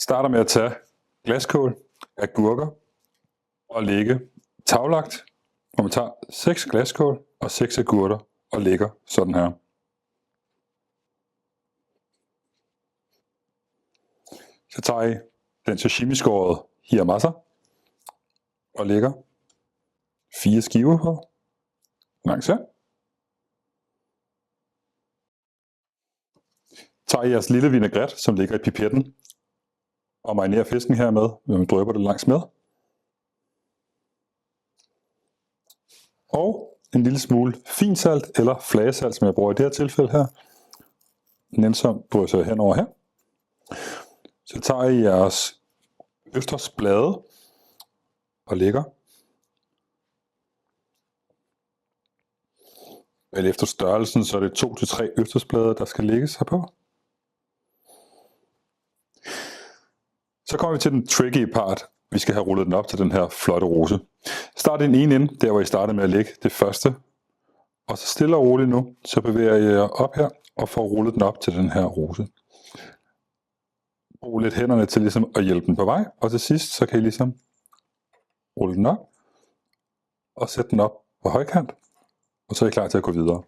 Starter med at tage glaskål, agurker og lægge taglagt, hvor man tager 6 glaskål og 6 agurker og lægger sådan her. Så tager I den sashimi-skårede hiramasa og lægger 4 skiver på langs her. Tager I jeres lille vinaigrette, som ligger i pipetten, og marinerer fisken her med, når man drypper det langs med. Og en lille smule finsalt eller flagesalt, som jeg bruger i det her tilfælde her. Nænsomt drysser jeg henover her. Så tager I jeres østersblade og lægger. Eller efter størrelsen, så er det 2 til 3 østersblade, der skal lægges herpå. Så kommer vi til den tricky part. Vi skal have rullet den op til den her flotte rose. Start i den ene ende, der hvor I startede med at lægge det første. Og så stille og roligt nu, så bevæger I jer op her og får rullet den op til den her rose. Brug lidt hænderne til ligesom at hjælpe den på vej. Og til sidst, så kan I ligesom rulle den op og sætte den op på højkant. Og så er I klar til at gå videre.